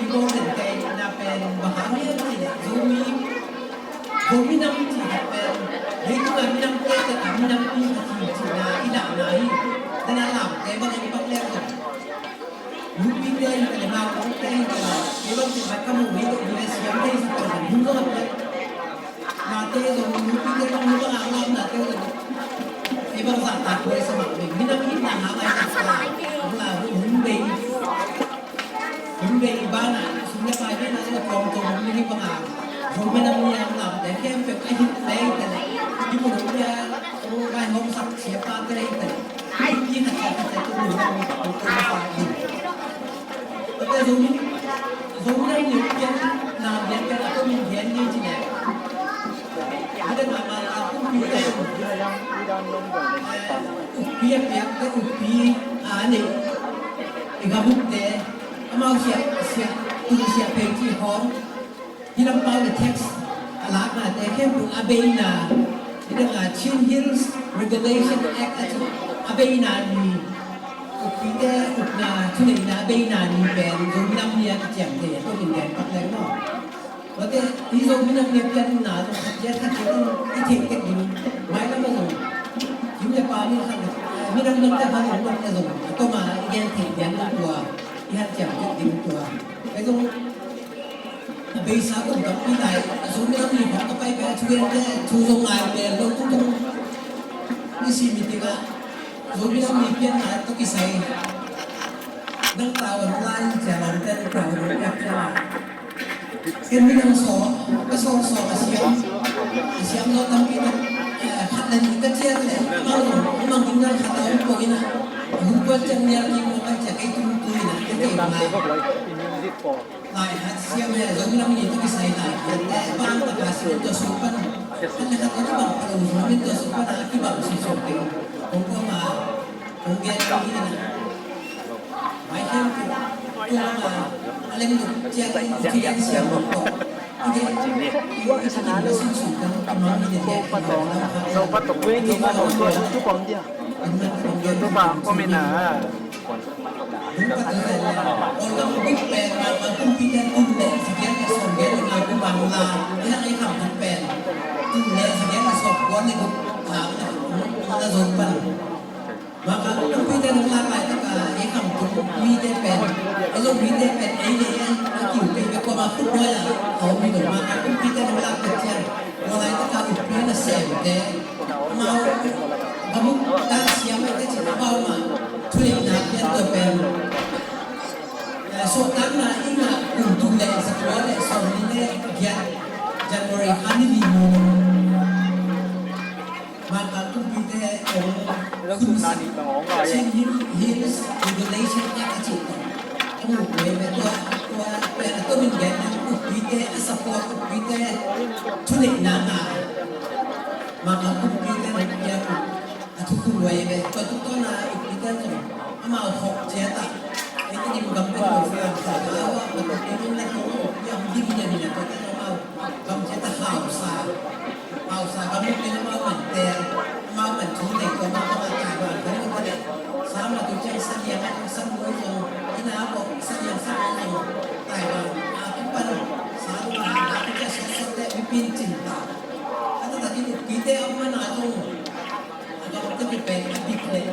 โบเดนเกย์น่าเป็นมหาวิทยาลัยzomi nam tiเป็นเฮ้ยตัวมีน้ำเกย์แต่มีน้ำปีกที่น่าอีหลังไหนแต่น่าหลับแต่บางทีบางเรื่องก็ลูกปีเดียวกันเลยมาลูกเกย์ก็เดี๋ยวที่มันก็มุ่งไปตรงนี้เสียงเกย์สักคนมุ่งก็เลยนาเตย์ตรงลูกปีเดียวมุ่งก็อ่างล้อมนาเตย์ที่บางสัตว์ตัดไปสมัครมีน้ำปีน่าหาอะไรกันสักของเราหุ่นเบย์บ้านอ่ะสุนัขไปไม่น่าจะกองตัวมันไม่ได้ปัญหาผมไม่นำเรียนหลับแต่แค่เป็นไอ้ที่เล่นแต่ที่ผมเนี่ยโอ้ไปห้องสักเสียปากก็ได้แต่ไอ้ที่หัดแต่ตัวหนูเราตัวฝ่ายอยู่แต่ผมได้เรียนนานเรียนกันก็มีเรียนนี่ที่ไหนไม่ได้มาอุ้มพี่ได้อุ้มพี่ก็อุ้มพี่นี่อีกบุกเตะมาเสียเพลงที่ห้องที่เราเอาใน text หลักนะแต่แค่ปลูกอาเบนาที่เรียกว่า Chin Hills Regulation Act อาเบนานี่อุปเดอุปนาที่ไหนนะอาเบนานี่เป็นโซมินัมเนี่ยที่แจ่มเลยก็เป็นแกนปักแรงเนาะเพราะแต่ที่โซมินัมเนี่ยเป็นหนาตรงขัดแย้งขัดแย้งที่เทคนิคอยู่ไม่ก็ไม่ตรงยิ่งจะปานี่ขัดไม่ต้องนึกแต่พันหนึ่งมันจะตรงก็มาแย่งเทคแย่งตัวที่หัดแจ่มที่ดึงตัวไอ้ตรงเบสาผมกับพี่ไหนส่วนนี้เรามีผมก็ไปช่วยแค่ชูทรงงานเนี่ยเราต้องนี่สิมีติกะส่วนนี้เรามีเพี้ยนอะไรต้องกิใส่นักข่าวออนไลน์จะเราได้กล่าวถึงแบบนี้เห็นมีนังสอก็สอนอาเซียนเราทำกินขัดในก็เชื่อเลยเรากินกันขัดเราพวกนี้นะหุ่นตัวจังเนี่ยกินมันจะไอ้ตุ้มตุ้ยนะจะเก่งมากลายฮัตเซียมเนี่ยเราไม่ต้องมีตัวกิใส่ลายแต่บ้านตะการสิ่งตัวสุพรรณอันนี้ครับที่บางคนมันตัวสุพรรณที่บางสิ่งสุพรรณผมก็มาผมแก้ที่นี่นะไม่ใช่ตัวมาอะไรมันเจ้าที่ยังเสียงผมก็ที่ว่าชนะเลยเราปัดตกเวทีมาของตัวทุกคนเดียวตัวบางก็ไม่หนาorang pen orang pimpinan umum sekian kesombongan dengan pembangla yang ini kamu pen tu le sekian kesombongan itu ada zopan maka pimpinan umum lain tak ini kamu mide pen kalau mide pen ini yang kita kita mampu boleh kau mide maka pimpinan umum kecil mulai tak kamu pimpinan semte mau kamu tak siapa kecil mau mah tulis nak yang tu pen so karena ingat untuk le sekolah le soalnya dia Januari hari ini maka tu kita Hills Regulation Act itu kamu boleh tu menjadi kita support kita tulis nama maka tu kita diaทุกคนไว้เลยตัวทุกต้นนะkita tu amal hok cetak itu di gambar film sayaว่ามันเป็นเรื่องyang dibikinนี่ก็จะมาคำเช่นข่าวสารก็ไม่เป็นมาเหมือนแต่มาเหมือนทุกเด็กก็มาจ่ายว่าเขาก็ได้สามารถตัวใจสัญญาสัญญาส่งที่น้าบอกสัญญาส่งจ่ายว่าทุกวันสามารถที่จะสอนแต่วิปินจินตาถ้าtadi kita apa nak tu agak kitaเป็นบิ๊กเลย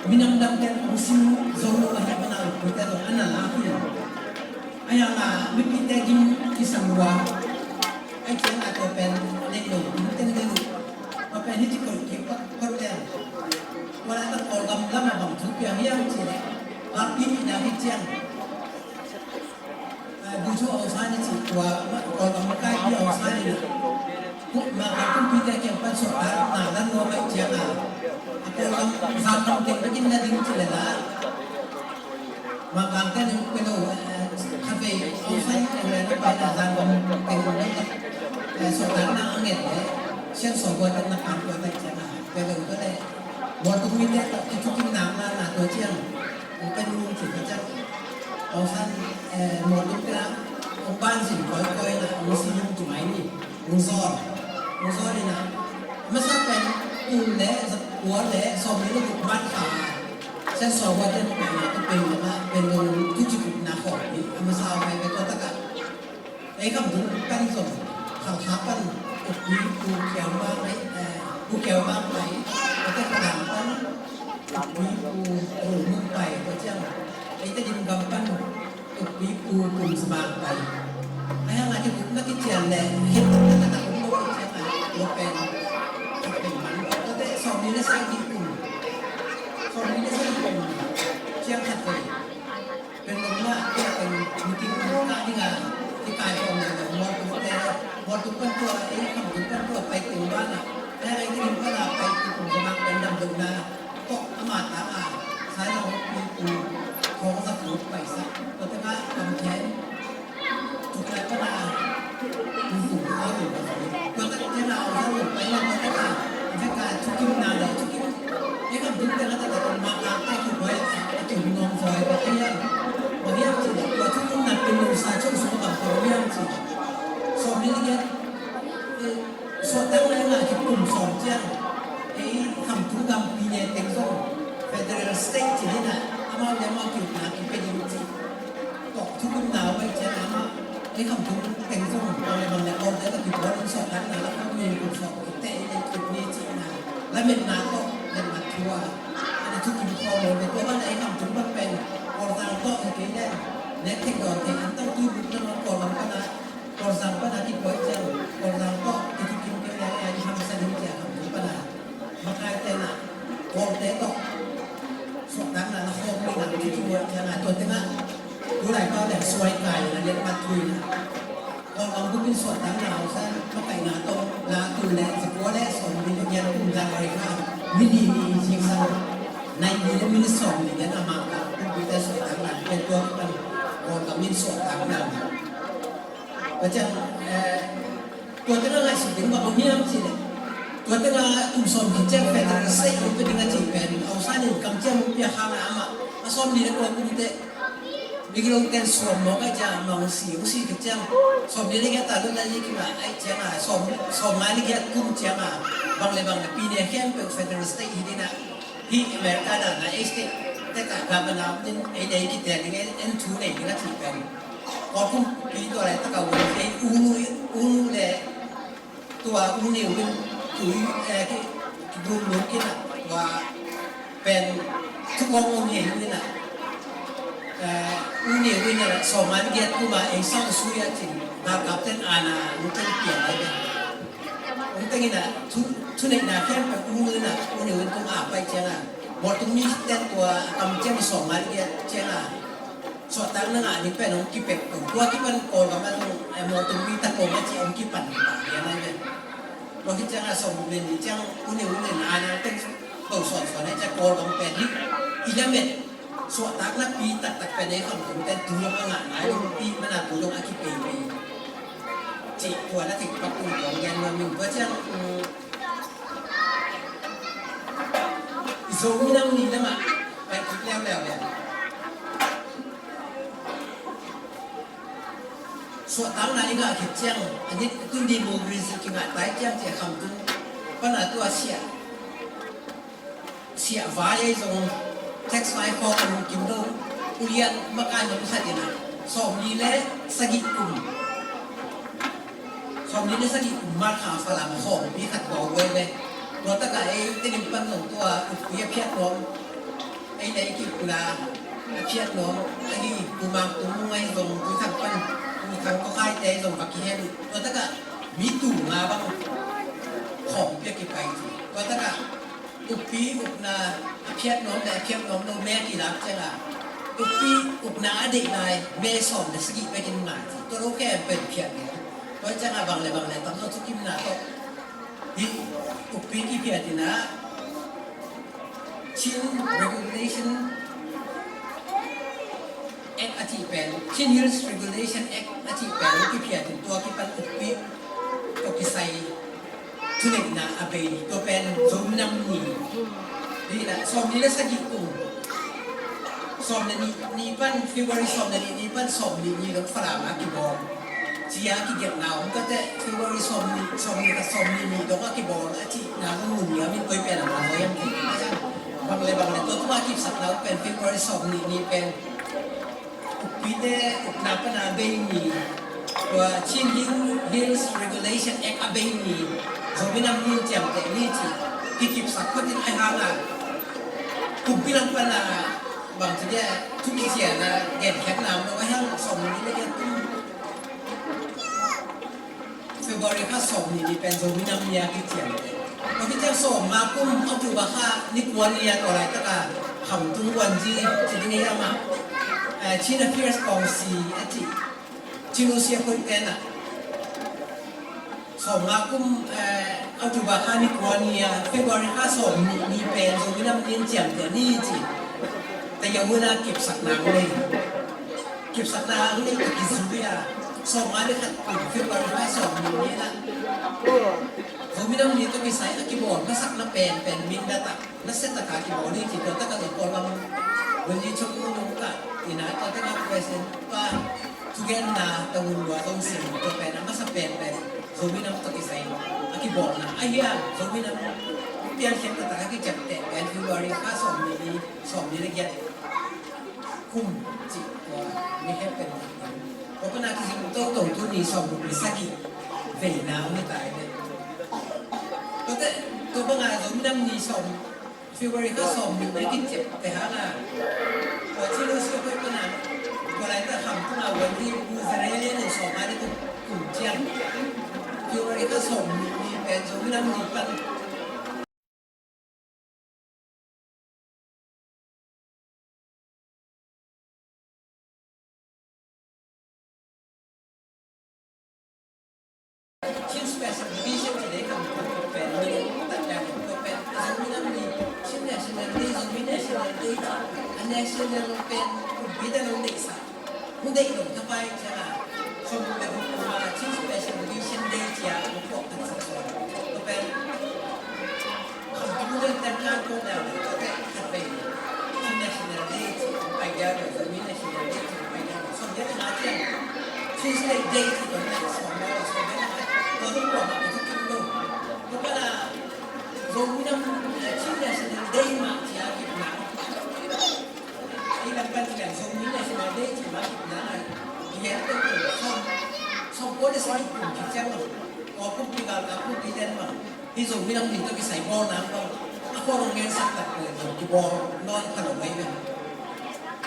minang-minang musim zoro ada mana kita tu anak lagi ayah lah kita gini kisah luar ayah nak tu pen leklo kita ni apa ni cikgu kita kerja walau tak orang lama bang tu yang ciri tapi nak hijau buju awal ni cikgu orang makai dia awal ni maka pun kita cepat soal nah dan nomor jangan kalau zaman kita na din sila na magangka ng pero kafe outside na pa na zaman pero so na ang ngit siya so buat na kanto ta siya pero ko le buat ko mite ta chukin na na to siya ang penung si siya outside mo to ka ang bansin ko na musim yung tumay ni musor ni na masapen un le หัวแหล่สมนี้ก็ถูกมัดขา ฉันสอนว่าจะเป็นว่าเป็นลงทุกจุดนาขอบนี้อามาสาวไปเป็นตัวตะกะไอ้คำถึงปั้นส่งข่าวท้าปั้นอุบนี้กูเกี่ยวมากไหมกูเกี่ยวมากไหมแล้วก็ถามปั้นอุบนี้กูโอ้มึงไปก็เจ้าไอ้จะดิมกำปั้นอุบนี้กูกลุ่มสมานไปไอ้อะไรที่ผมนักที่เจียนแหละเห็นตั้งแต่ผมโตเจียนอะไรเราเป็นมันก็ได้สองนี้ได้สร้างที่กลุ่มสองนี้ได้สร้างกลุ่มเชียงขัดเลยเป็นลมว่าที่เป็นมีจริงๆที่งานที่กายของเนี่ยมอตุกแต่มอตุกเป็นตัวไอ้คำตุกเป็นตัวไปถึงบ้านอ่ะแต่ไอ้ที่ดินก็ลาไปกลุ่มสมัครเป็นดำดงนาก็อมาตาอาสายเรามีกูของสักหลุดไปสักก็จะก็ทำแทนถูกแล้วก็นามีสูงเขาอยู่แบบนี้ก็จะเราถ้าหลุดไปแล้วก็จะการทุกที่นานเลยทุกที่นี่คำถึงแต่ละแต่ตอนมาการใต้ถูกไว้จุดงงซอยไปเรื่อยบางอย่างสิว่าทุกที่นั้นเป็นโลซาช่วงสมบัติของเรื่องสิสอบนี้เนี่ยสอบตั้งแต่ละที่กลุ่มสอบเจ้าไอ้คำถึงคำปีเนี่ยเต็งส่ง Federal State ที่นี่นะอามาเรียกมาจุดนะเป็นยังไงก็ทุกที่นาวไปเจ้านะไอ้คำถึงเต็งส่งอะไรบางอย่างเอาแต่ก็ติดว่าสอบตั้งแต่ละครั้งมีคนสอบแต่ในจุดนี้จริงนะและเป็นนาก็เป็นนักทัวร์ในทุกที่ข้อมูลในตัวว่าไอ้คำถึงมันเป็นกอร์ซังก็โอเคได้เน็ตเทคโนโลยีอันต้องดูดูน้องกอร์ซังก็นะกอร์ซังก็นะที่ป่วยเจ้ากอร์ซังก็ที่ทุกที่ก็ได้ที่ทำสนิทจากคำถึงปัญหามาใครแต่น่ะกอร์เต้ก็สอบตั้งนะข้อมูลหนักที่ทัวร์ยังไงตัวเต็งอ่ะดูไหนก็แบบสวยไก่นะเรียนมาทุยนะก็ลองพูดเป็นส่วนต่างเราซะเข้าไปงานตรงงานตุนแหละสกัวและส่งมีเรียนกลุ่มการบริการวิธีมีเชียงซาในมีและมีส่งเนี่ยนะมากับผู้พิจารณาส่วนต่างๆเป็นตัวกันก่อนกับมีส่วนต่างๆก็จะตัวเรื่องอะไรสิ่งที่บอกเนี่ยมันสิเนี่ยตัวเรื่องอุ้มส่งที่แจ้งแฟนจะใส่ลงไปในจีเป็นเอาซะหนึ่งกำเจ้ามุกยาข้างน้ำอ่ะมาส่งดีแล้วก็คุณเตะมีกิโลเต็นส่วนมองไอ้จามองสีอุสีกับเจ้าสมนี้ก็ตาลุ่นนั่นยี่กี่มาไอ้เจ้าอ่ะสมมานี่ก็กุ้งเจ้าอ่ะบางเลยบางปีเนี่ยแค่เป็นเฟเดอรัลสเตทที่นี่นะที่อเมริกาน่ะนะไอ้สเตทแต่การการบันทึกนี่ไอ้เด็กที่แต่ยังไงเอ็นทูเนี่ยก็ถือเป็นพอคุ้มปีตัวอะไรตั้งแต่วันไอ้อูนูเลยตัวอูนิวเป็นตัวที่ดูลุ้นกินอ่ะว่าเป็นทุกคนมองเห็นนี่นะunik ini lah soman dia tu mah esok suya cing nak kapten ana mungkin pian ada mungkin ini tu ni nak kan unik nak unik untuk apa jangan waktu ni dan tua kamcem soman dia jangan so tang nang ni pen ong kipek tua kipan ko kaman waktu ni tak ko macam ong kipan ya mana waktu jangan soman ni jangan unik ana ten kau soal ni jangan ko kampen ni ilametส่วนตักนักปีตักไปในคำถึงแต่ดูลงอ่างหลายลงปีมันอาจดูลงอาคิเปย์จีตัวนักถึงประตูของยันมาหนึ่งเพราะฉะนั้นโซมีน้ำนี่นะมาไปคิดแล้วเนี่ยส่วนตั้งนั้นก็คิดเจ้าอันนี้คุณดีโมกรีสกินอะไรเจ้าจะคำถึงปัญหาตัวเสียฟ้าใหญ่ทรงteks mai ko kan kim do ulian makan no sadina som ni le sagi kum som ni le sagi kum mar kha fala ma ho bi khat bo we le ro ta ka ai tin pan no to ya phiat no ai dai ki kula phiat no ai ku ma tu ngai dong ku thak pan ku thak ko khai te dong ba ki hen ro ta ka mi tu ma bang khom pia ki pai ro ta kaอุปปีอุปนาเพียรน้องแต่เพียรน้องโนแม่กี่รับใช่ไหมอุปปีอุปนาเด็กนายแม่สอนแต่สกิไปกินหมาตัวลูกแก่เป็นเพียรเนี่ยเพราะจะหาบางเลยตอนนั้นทุกกิมนาก็ที่อุปปีกี่เพียรที่นะชิ้น regulation act อาทิเป็นชิ้น years regulation act อาทิเป็นกี่เพียรถึงตัวกี่ปันอุปปีก็กี่ใส่ทุเรศนะอาเบยตัวเป็นสมนำนี่นี่แหละสมนี้แล้วสักกี่กลุ่มสมนี่ปั้นฟิวบริสมนี่ปั้นสมนี่ต้องฝรั่งอากิบอลเชียร์กี่เก็บหนาวมันก็จะฟิวบริสมนี่กับสมนี่ต้องอากิบอลอาทิตย์หนาวมันหมุนเยอะไม่เคยเป็นอะไรเลยยังไง bang le to ma ki sak lau pen February som ni pen pi te na pa na be ni wa chin hills regulation act a be ni so binam ni jam te ni chi ki sak ko tin ai ha la ku bilang pa na bang tiทุกที่เสียนะเก็บแข็งน้ำเอาไว้ให้ส่งนี่ไม่เก็บฟีบริค่าส่งนี่เป็นส่งมีน้ำยาที่เสียพอที่จะส่งมากุ้มเอาถือว่าค่านิกวันนี้ตัวอะไรก็ตามทำทุกวันที่จะได้ยังมาชินาฟิร์สกองซีที่ชิโนเซียคนเป็นอ่ะส่งมากุ้มเอาถือว่าค่านิกวันนี้ฟีบริค่าส่งนี่เป็นส่งมีน้ำเย็นเจียมแต่นี่จีแต่ยังไม่ได้เก็บสักน้ำเลยเก็บสักน้ำเลยก็กินสุดเลยส่งมาได้ขัดปุ่นขึ้นมาได้ส่งอย่างนี้นะเขาไม่ต้องมีต้องมีสายกีบอร์ดมาสักน้ำเป็นมินดาตะนักเซตตะการกีบอร์ดนี่ที่เราตั้งแต่ก่อนเราวันนี้ชมนุ่งกะที่นะตอนที่เราเพรสเซนต์ว่าทุกอย่างนะต้องรู้ว่าต้องเสียงตัวเป็นนักสับเป็นเขาไม่ต้องต้องมีสายกีบอร์ดนะไอ้เหี้ยเขาไม่ต้องเปลี่ยนเข็มตะการที่จับแต่เป็นฟิวบริค่าส่งนี้เลยแกคุ้มจิตว่าไม่แค่เป็นเพราะก็น่าที่จะต้องทุนนี้ส่งบริษัทกี่เวียดนามไม่ตายเลยก็แต่ตัวบางงานเราไม่ได้มีส่งฟิวบริค่าส่งไม่กินเจ็บแต่หางานพอที่เราเชื่อเพื่อนนะเวลาเราทำทุกวันที่มือจะได้เล่นส่งมาได้ทุกกลุ่มเชียงฟิวบริค่าส่งมีเป็นส่งไม่ได้มีปันชิ้นสเปซดิวิชั่นที่ได้ทำเป็นมีตัดแบบก็เป็นส่วนนั้นมีชิ้นเนชั่นแนลดีส่วนมีเนชั่นแนลดีอันเนชั่นแนลเป็นวิธีการเด็กสาวมุ่งเด็กหนุ่มเข้าไปใช่ไหมส่วนแบบว่าชิ้นสเปซดิวิชั่นเด็กยาวพวกเป็นสัดส่วนก็เป็นคำพูดเต็มหน้าตัวแล้วก็เป็นขัดไปชิ้นเนชั่นแนลดีไปยาวเลยส่วนมีเนชั่นแนลดีไปยาวส่วนเยอะนะเช่นชิ้นสเปซเด็กที่เป็นนักสอนเราส่วนเยอะเราต้องบอกว่าทุกคนรู้เพราะว่าเราไม่ต้องชิ้นเดียวสิ่งเดียวมาที่อากิบน้ำที่เราเป็นอย่างสมมติในสิ่งเดียวที่มากิบน้ำที่ยังเป็นส่งคนที่สอนกลุ่มที่เจ้าหน้าพอกลุ่มที่การกับกลุ่มที่เด่นมาที่สมมติต้องมีต้องมีใส่บอลน้ำก็ถ้าพอโรงเรียนสักตัดเลยที่บอลนอนขนมไว้เป็น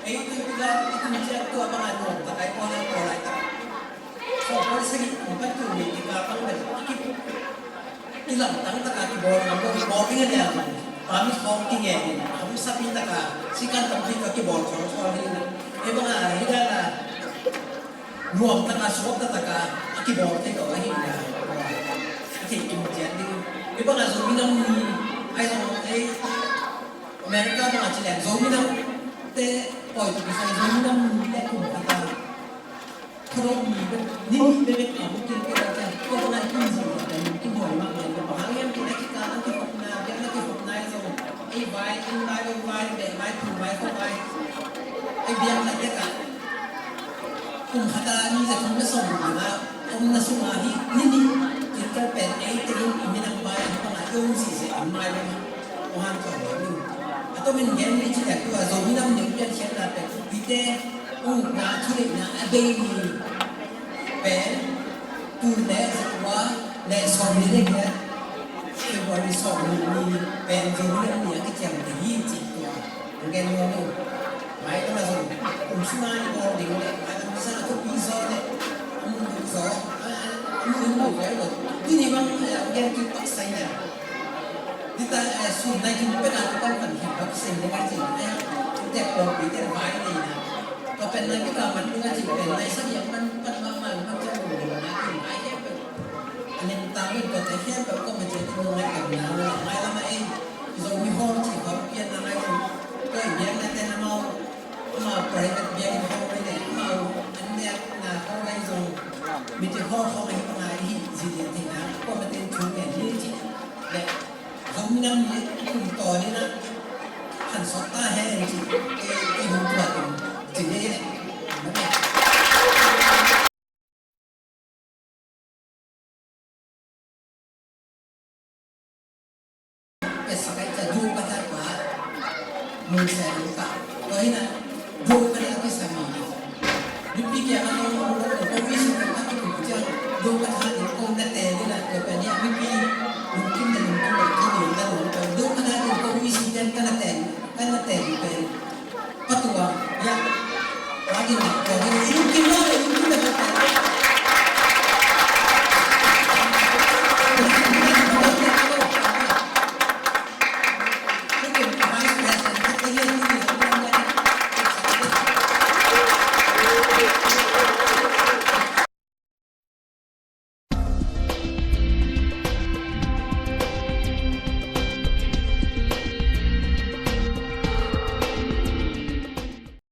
ไอ้ที่เราที่คุณเจ้าตัวประมาณหนึ่งแต่ไอ้บอลนั้นอะไรต่างส่งคนสิ่งมันคือมีที่การตั้งเป็นilang tang taka ki bor nam ko bor ki ne pami khom ki nge hum sabi taka sikan tam ki bor chho chho ni e banga hida na nuam taka sok taka ki bor te ko hi na ti kim jan ni e banga zo minam ni ai so ai America banga chile zo minam te oi to sai zo minam ni le kum ta thro mi ni be be ka bu kin ke ta ko banga ki zo ta ni ki bor ma bahagyan kita ang kipok na yan na kipok na so ay bay in bay on bay de bay tu bay ko bay ay biyak na teka kung hata ni sa kung nasong na kung nasumahi nini kita pen ay tingin iminang bay ang pangatong sisi ang may uhan ko ni ato min gen ni chika ko zo minam ni yan siya na pen bite na tulik na abay ni pen tu ne sa kwa le som ni de keคือว่ารีสอร์ทมีเป็นโรงแรมเนี่ยที่จะมี20 ตัวโรงแรมนี้หมายถึงว่าส่งผมสมัยก่อนดิ่งเลยหมายถึงว่าสร้างทุกปีซ้อนเลยมุ่งซ้อนมุ่งมุ่งไปหมดที่นี่บางโรงแรมที่ปักใส่เนี่ยที่แต่ส่วนในที่เป็นอะไรต้องกันที่ปักใส่ในการจิตเนี่ยแต่ปกติแต่ไว้เลยนะก็เป็นในที่การมันก็จิตเป็นในสักอย่างมันจะหมุนนะที่ไม้แค่เป็นอันนี้ตามเป็นตัวแต่แค่แบบก็มันจะเป็นอะไรกันนะไม่ละไม่เองเรามีห้องที่เขาเปลี่ยนอะไรก็อย่างนี้แต่เรามาปล่อยแบบอย่างเขาไปเนี่ยเราอันเนี้ยนะเขาไล่ส่งมีที่ห้องเขาไปทำงานที่สิ่งที่นะก็มาเป็นชุดอย่างนี้จีแต่เขาไม่นั่งนี่กลุ่มต่อนี่นะหันสดตาแห้งจีไอ้หุ่นตัวจริงนี่แหละเป็นสมัยจะดูประจักษ์ว่า nung sa lupa. Kaya na, do ka na ito sa mga. Di pikir ano, pag-uwi sa mga ito, do ka